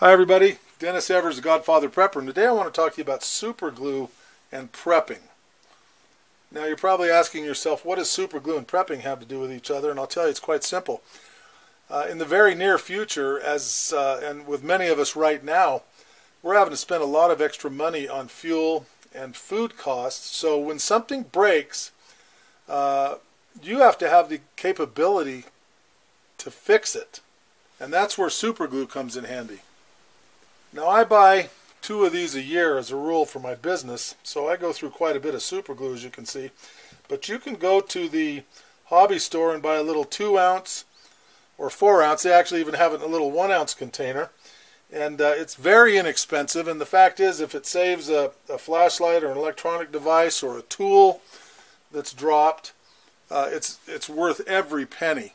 Hi everybody, Dennis Evers, the Godfather Prepper, and today I want to talk to you about super glue and prepping. Now you're probably asking yourself, what does super glue and prepping have to do with each other? And I'll tell you, it's quite simple. In the very near future, and with many of us right now, we're having to spend a lot of extra money on fuel and food costs. So when something breaks, you have to have the capability to fix it. And that's where super glue comes in handy. Now I buy 2 of these a year as a rule for my business, so I go through quite a bit of super glue, as you can see. But you can go to the hobby store and buy a little 2-ounce or 4-ounce. They actually even have it in a little 1-ounce container. And it's very inexpensive, and the fact is, if it saves a flashlight or an electronic device or a tool that's dropped, it's worth every penny.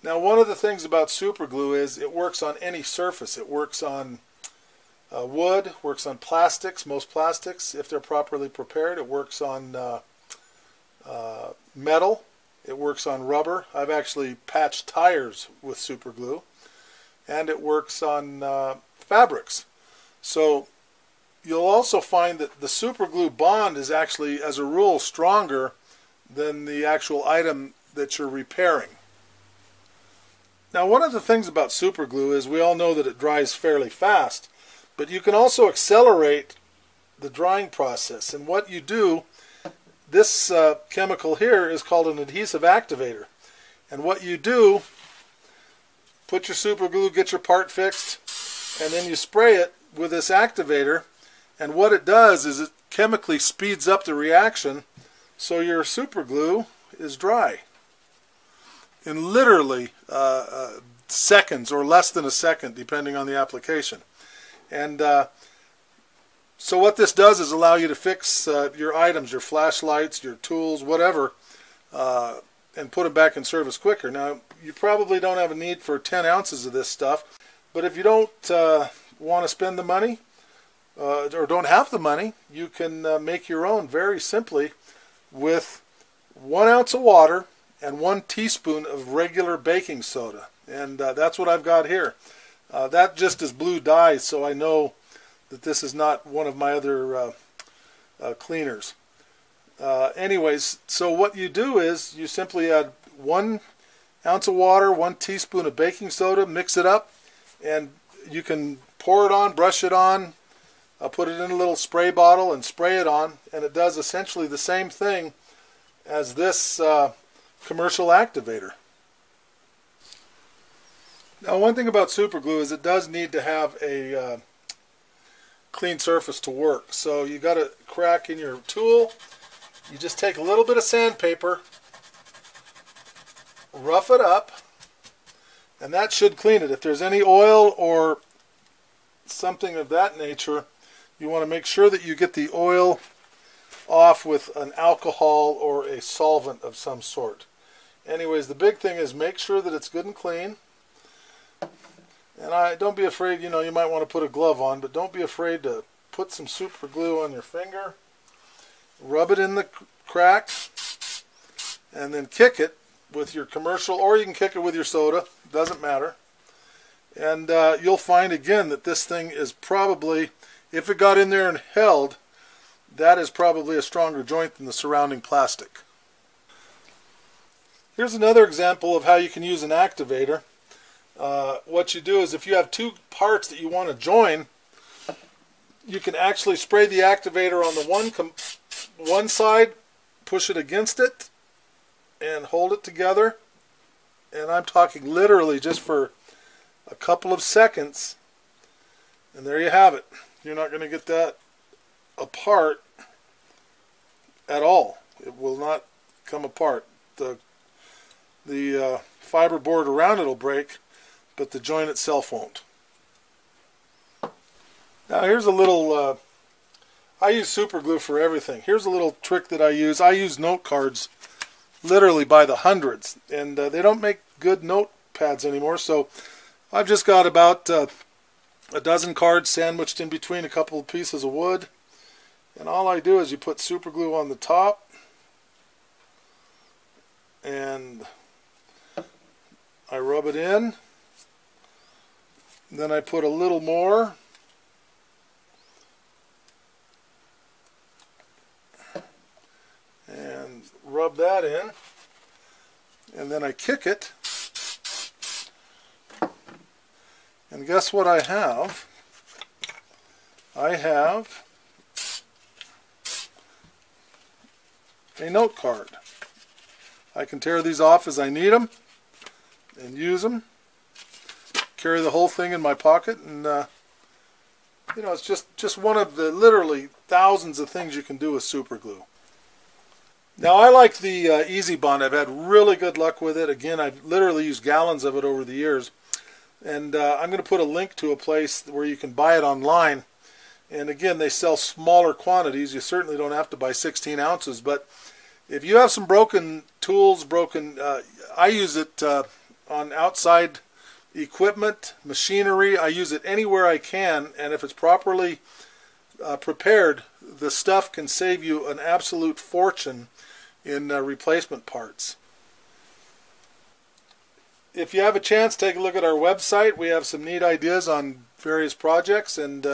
Now, one of the things about super glue is it works on any surface. It works on wood, works on plastics, most plastics, if they're properly prepared. It works on metal. It works on rubber. I've actually patched tires with super glue. And it works on fabrics. So you'll also find that the super glue bond is actually, as a rule, stronger than the actual item that you're repairing. Now, one of the things about super glue is we all know that it dries fairly fast, but you can also accelerate the drying process. And what you do, this chemical here is called an adhesive activator. And what you do, put your super glue, get your part fixed, and then you spray it with this activator. And what it does is it chemically speeds up the reaction, so your super glue is dry in literally seconds or less than a second, depending on the application. And so what this does is allow you to fix your items, your flashlights, your tools, whatever, and put them back in service quicker. Now, you probably don't have a need for 10 ounces of this stuff, but if you don't want to spend the money or don't have the money, you can make your own very simply with 1 ounce of water and 1 teaspoon of regular baking soda. And that's what I've got here. That just is blue dye, so I know that this is not one of my other cleaners. Anyways, so what you do is you simply add 1 ounce of water, 1 teaspoon of baking soda, mix it up, and you can pour it on, brush it on, put it in a little spray bottle and spray it on, and it does essentially the same thing as this commercial activator. Now, one thing about super glue is it does need to have a clean surface to work. So you got a crack in your tool. You just take a little bit of sandpaper, rough it up, and that should clean it. If there's any oil or something of that nature, you want to make sure that you get the oil off with an alcohol or a solvent of some sort. Anyways, the big thing is make sure that it's good and clean. And don't be afraid, you might want to put a glove on, but don't be afraid to put some super glue on your finger, rub it in the crack, and then kick it with your commercial, or you can kick it with your soda, doesn't matter. And you'll find again that this thing is probably, if it got in there and held, that is probably a stronger joint than the surrounding plastic. Here's another example of how you can use an activator. What you do is, if you have 2 parts that you want to join, you can actually spray the activator on the one side, push it against it, and hold it together. And I'm talking literally just for a couple of seconds, and there you have it. You're not going to get that apart at all. It will not come apart. The fiber board around it will break, but the joint itself won't. Now here's a little, I use super glue for everything. Here's a little trick that I use. I use note cards literally by the hundreds, and they don't make good notepads anymore, so I've just got about a dozen cards sandwiched in between a couple of pieces of wood, and all I do is you put super glue on the top, and I rub it in, Then I put a little more. And rub that in. And then I kick it. And guess what I have? I have a note card. I can tear these off as I need them and use them. Carry the whole thing in my pocket, and you know, it's just one of the literally thousands of things you can do with super glue. Now I like the Easy Bond. I've had really good luck with it. Again, I've literally used gallons of it over the years, and I'm going to put a link to a place where you can buy it online. And again, they sell smaller quantities. You certainly don't have to buy 16 ounces, but if you have some broken tools, I use it on outside equipment, machinery. I use it anywhere I can, and if it's properly prepared, the stuff can save you an absolute fortune in replacement parts. If you have a chance, take a look at our website. We have some neat ideas on various projects, and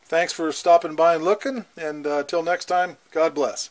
thanks for stopping by and looking, and till next time, God bless.